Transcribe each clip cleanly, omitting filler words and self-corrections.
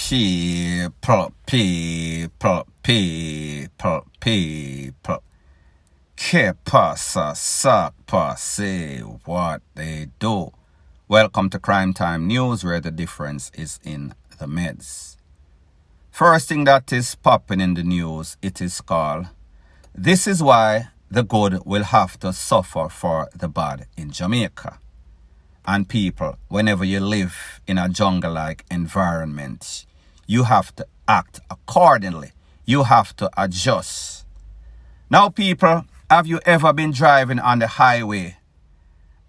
People. Que pasa, sapa, say what they do. Welcome to Crime Time News, where the difference is in the meds. First thing that is popping in the news, it is called, "This is why the good will have to suffer for the bad" in Jamaica. And people, whenever you live in a jungle-like environment, you have to act accordingly. You have to adjust. Now, people, have you ever been driving on the highway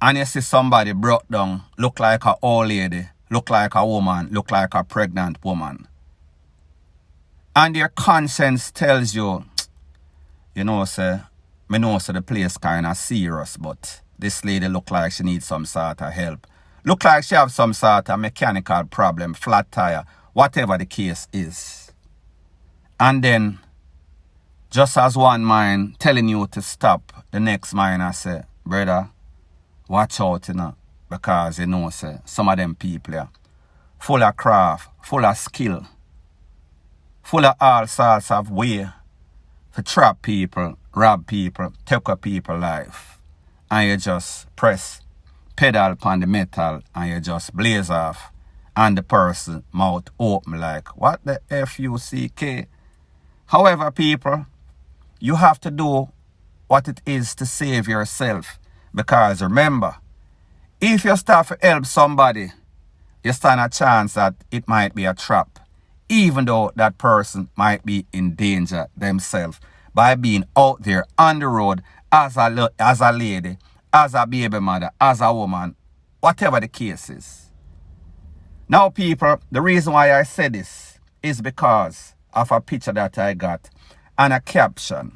and you see somebody brought down, look like an old lady, look like a woman, look like a pregnant woman? And your conscience tells you, me know, the place kind of serious, but this lady look like she needs some sort of help. Look like she have some sort of mechanical problem, flat tire, whatever the case is. And then, just as one mind telling you to stop, the next mind I say, brother, watch out, because some of them people are full of craft, full of skill, full of all sorts of way to trap people, rob people, take up people's life. And you just press pedal upon the metal and you just blaze off, and the person mouth open like, what the F-U-C-K? However, people, you have to do what it is to save yourself. Because remember, if you start to help somebody, you stand a chance that it might be a trap, even though that person might be in danger themselves by being out there on the road as a lady, as a baby mother, as a woman, whatever the case is. Now, people, the reason why I say this is because of a picture that I got and a caption.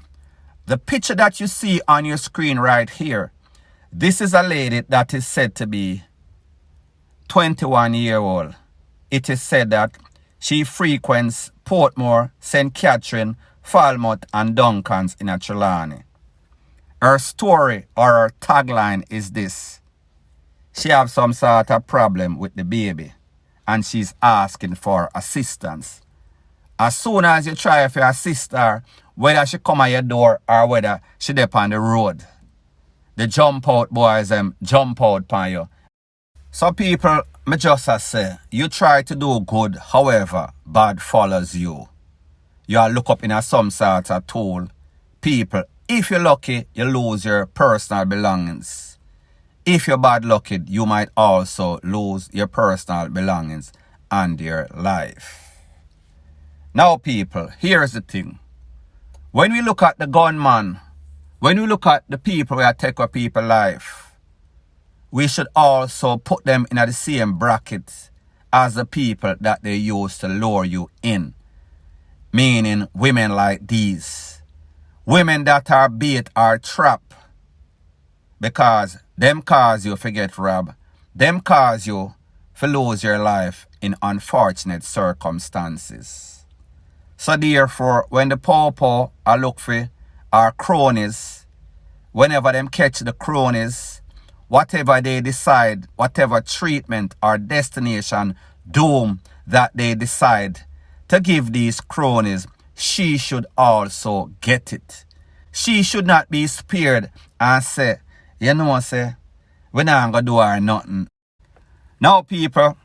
The picture that you see on your screen right here, this is a lady that is said to be 21-year-old. It is said that she frequents Portmore, St. Catherine, Falmouth, and Duncan's in Trelawney. Her story or her tagline is this: she have some sort of problem with the baby and she's asking for assistance. As soon as you try to assist her, whether she come at your door or whether she dep on the road, the jump out boys jump out upon you. So people, me just say, you try to do good, however, bad follows you. You are look up in some sort of tool. People, if you're lucky, you lose your personal belongings. If you're bad lucky, you might also lose your personal belongings and your life. Now, people, here's the thing. When we look at the gunman, when we look at the people who take our people's life, we should also put them in the same bracket as the people that they use to lure you in. Meaning women like these. Women that are bait or trap. Because them cause you to get robbed. Them cause you to lose your life in unfortunate circumstances. So therefore, when the po-po are look for our cronies, whenever them catch the cronies, whatever they decide, whatever treatment or destination, doom that they decide to give these cronies, she should also get it. She should not be spared and say, you know, we're not going to do her nothing. Now, people,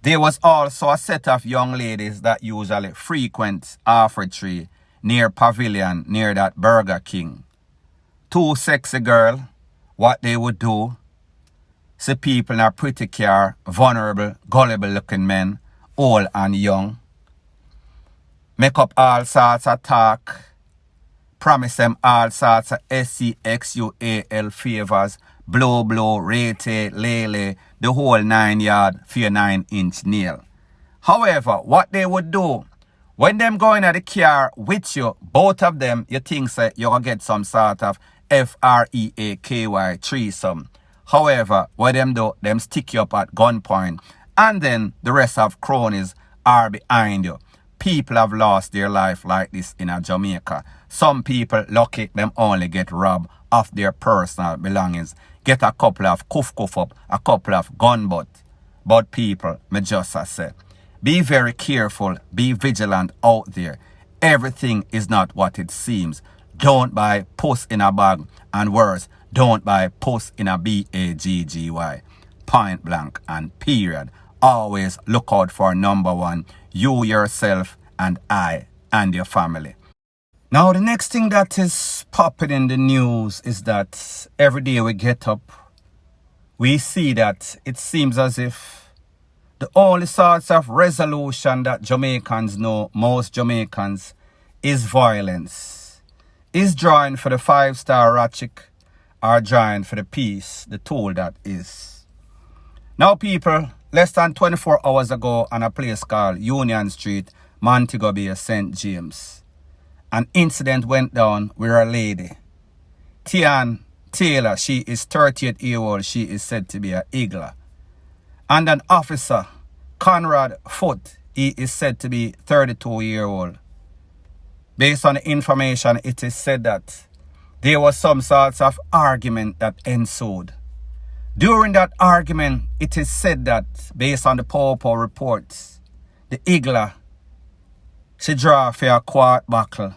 there was also a set of young ladies that usually frequent Alfred Tree near Pavilion, near that Burger King. Two sexy girls, what they would do, see people in a pretty car, vulnerable, gullible looking men, old and young, make up all sorts of talk, promise them all sorts of SEXUAL favors, blow, rate, lele, the whole 9 yard for your 9-inch nail. However, what they would do, when them go in the car with you, both of them, you think you're going to get some sort of FREAKY threesome. However, what them do, them stick you up at gunpoint, and then the rest of cronies are behind you. People have lost their life like this in Jamaica. Some people lucky them only get robbed of their personal belongings. Get a couple of cuff up, a couple of gun butt. But people, me just say, Be very careful. Be vigilant out there. Everything is not what it seems. Don't buy puss in a bag. And worse, don't buy puss in a BAGGY. Point blank and period. Always look out for number one. You, yourself, and I, and your family. Now, the next thing that is popping in the news is that every day we get up, we see that it seems as if the only sorts of resolution that Jamaicans know, most Jamaicans, is violence. Is drawing for the 5-star ratchet or drawing for the peace, the tool that is. Now, people, less than 24 hours ago on a place called Union Street, Montego Bay, St. James, an incident went down with a lady. Tian Taylor, she is 38-year-old. She is said to be a Higgler. And an officer, Conrad Foot, he is said to be 32-year-old. Based on the information, it is said that there was some sorts of argument that ensued. During that argument, it is said that, based on the P0L reports, the Higgler, she draw for a quart buckle.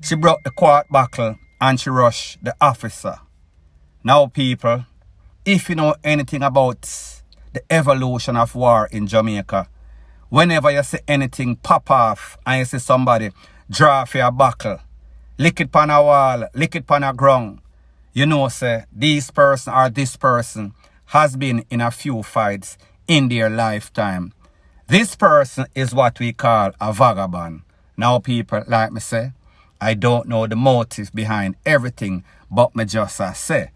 She broke the quart buckle and she rushed the officer. Now, people, if you know anything about the evolution of war in Jamaica, whenever you see anything pop off and you see somebody draw for a buckle, lick it on a wall, lick it on a ground, you know, say, this person or this person has been in a few fights in their lifetime. This person is what we call a vagabond. Now, people, like me say, I don't know the motive behind everything, but me just say,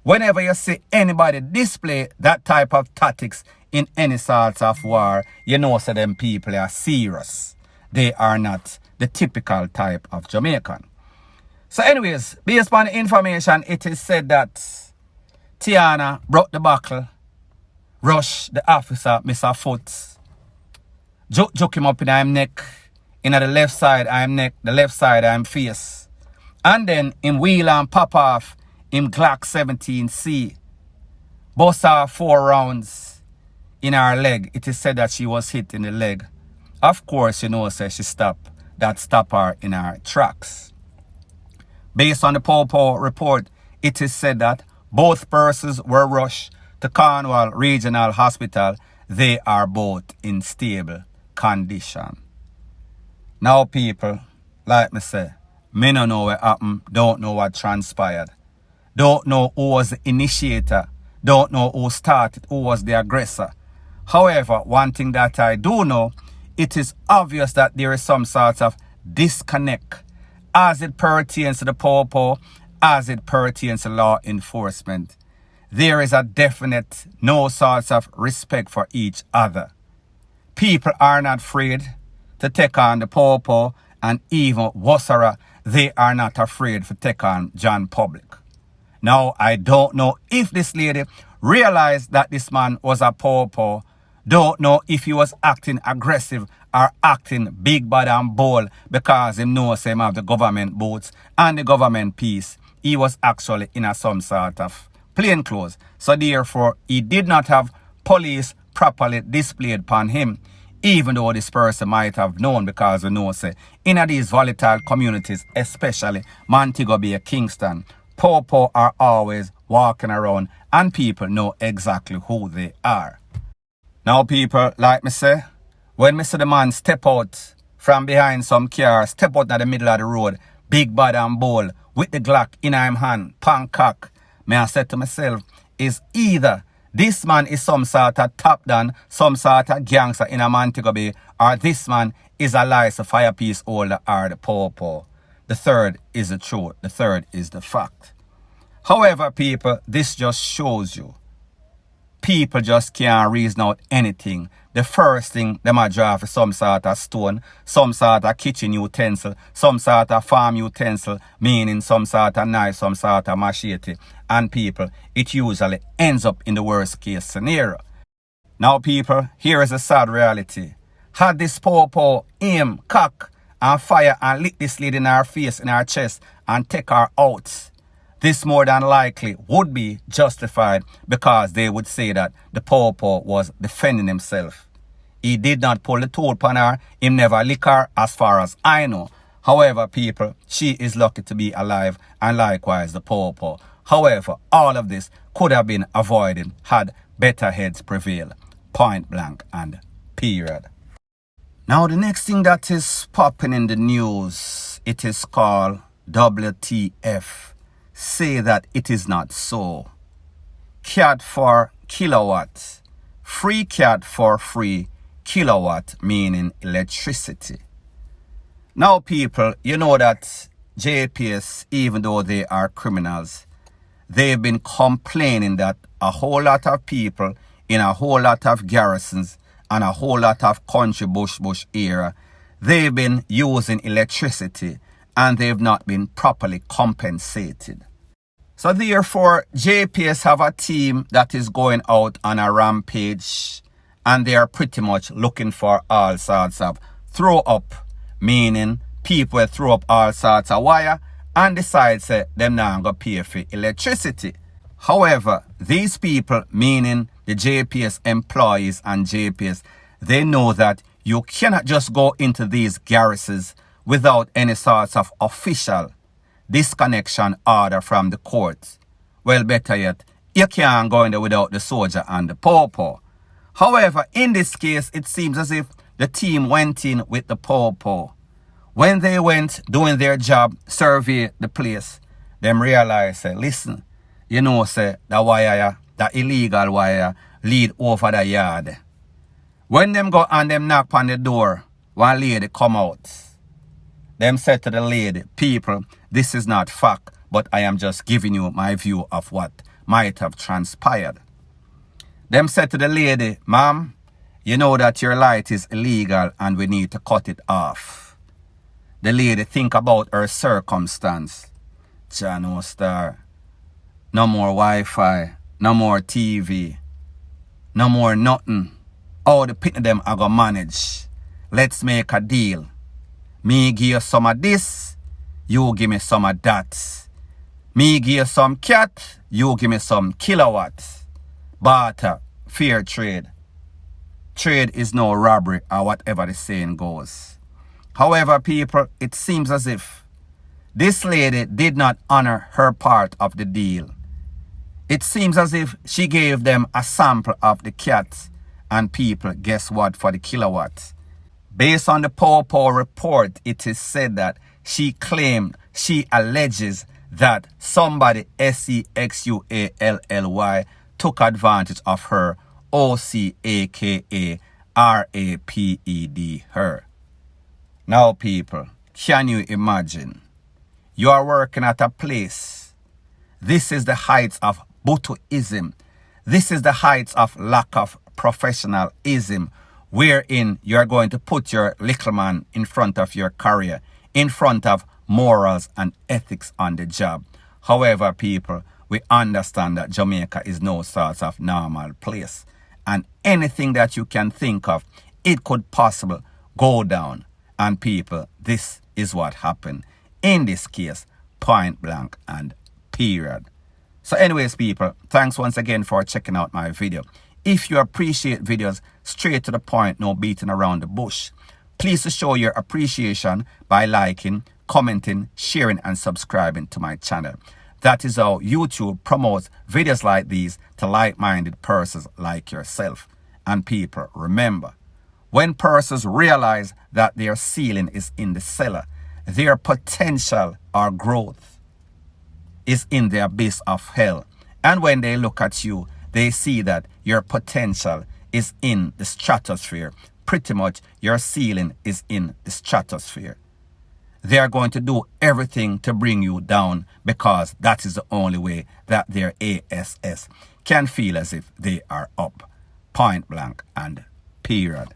whenever you see anybody display that type of tactics in any sort of war, you know, so them people are serious. They are not the typical type of Jamaican. So anyways, based on the information, it is said that Tiana broke the buckle, rushed the officer, Mr. Foot, joke him up in his neck, in the left side I'm neck, the left side I'm face. And then him wheel and pop off him Glock 17C. Bust her 4 rounds in her leg. It is said that she was hit in the leg. Of course, you know, say she stopped. That stopped her in her tracks. Based on the P0L report, it is said that both persons were rushed to Cornwall Regional Hospital. They are both in stable condition. Now, people, like me say, me don't know what happened, don't know what transpired, don't know who was the initiator, don't know who started, who was the aggressor. However, one thing that I do know, it is obvious that there is some sort of disconnect as it pertains to the P0L, as it pertains to law enforcement. There is a definite no sorts of respect for each other. People are not afraid to take on the P0L, and even Wassara, they are not afraid to take on John Public. Now, I don't know if this lady realized that this man was a P0L, don't know if he was acting aggressive or acting big, bad and bold because he knows him have the government boots and the government piece. He was actually in some sort of plain clothes. So therefore, he did not have police properly displayed upon him, even though this person might have known, because we know, say, in these volatile communities, especially Montego Bay, Kingston, P0L are always walking around and people know exactly who they are. Now, people, like me say, when me see the man step out from behind some car, step out in the middle of the road, big, bad and bold, with the Glock in his hand, pancock, may I say to myself, is either this man is some sort of top down, some sort of gangster in a Montego Bay, or this man is a lice, a firepiece holder, or the P0L. The third is the truth. The third is the fact. However, people, this just shows you, people just can't reason out anything. The first thing, they might draw for some sort of stone, some sort of kitchen utensil, some sort of farm utensil, meaning some sort of knife, some sort of machete. And people, it usually ends up in the worst case scenario. Now, people, here is a sad reality. Had this P0L aim, cock, and fire and lick this lady in her face, in her chest, and take her out, this more than likely would be justified because they would say that the P0L was defending himself. He did not pull the tool upon her. He never lick her as far as I know. However, people, she is lucky to be alive, and likewise the Popo. However, all of this could have been avoided had better heads prevailed. Point blank and period. Now the next thing that is popping in the news, it is called WTF. Say that it is not so. CAD for kilowatt. Free CAD for free kilowatt, meaning electricity. Now people, you know that JPS, even though they are criminals, they've been complaining that a whole lot of people in a whole lot of garrisons and a whole lot of country bush area, they've been using electricity and they've not been properly compensated. So therefore, JPS have a team that is going out on a rampage, and they are pretty much looking for all sorts of throw up, meaning people throw up all sorts of wire and decide say them not gonna pay for electricity. However, these people, meaning the JPS employees and JPS, they know that you cannot just go into these garrisons without any sorts of official disconnection order from the courts. Well, better yet, you can't go in there without the soldier and the Popo. However, in this case, it seems as if the team went in with the Popo. When they went doing their job, survey the place, them realize, say, listen, you know, say, the wire, the illegal wire, lead over the yard. When them go and them knock on the door, one lady come out. Them said to the lady, people, this is not fact, but I am just giving you my view of what might have transpired. Them said to the lady, ma'am, you know that your light is illegal and we need to cut it off. The lady think about her circumstance. Jano Star, no more Wi-Fi, no more TV, no more nothing. All the people them are gonna manage. Let's make a deal. Me give you some of this, you give me some of that. Me give you some cat, you give me some kilowatts. Barter, fair trade. Trade is no robbery, or whatever the saying goes. However, people, it seems as if this lady did not honor her part of the deal. It seems as if she gave them a sample of the cats, and people, guess what, for the kilowatts. Based on the Popo report, it is said that she alleges that somebody, SEXUALLY, took advantage of her, OCAKA-RAPED, her. Now people, can you imagine? You are working at a place. This is the heights of Butuism. This is the heights of lack of professionalism, wherein you are going to put your little man in front of your career, in front of morals and ethics on the job. However, people, we understand that Jamaica is no sort of normal place. And anything that you can think of, it could possibly go down. And people, this is what happened. In this case, point blank and period. So anyways, people, thanks once again for checking out my video. If you appreciate videos straight to the point, no beating around the bush, please show your appreciation by liking, commenting, sharing, and subscribing to my channel. That is how YouTube promotes videos like these to like-minded persons like yourself. And people, remember, when persons realize that their ceiling is in the cellar, their potential or growth is in the abyss of hell. And when they look at you, they see that your potential is in the stratosphere. Pretty much your ceiling is in the stratosphere. They are going to do everything to bring you down, because that is the only way that their ASS can feel as if they are up. Point blank and period.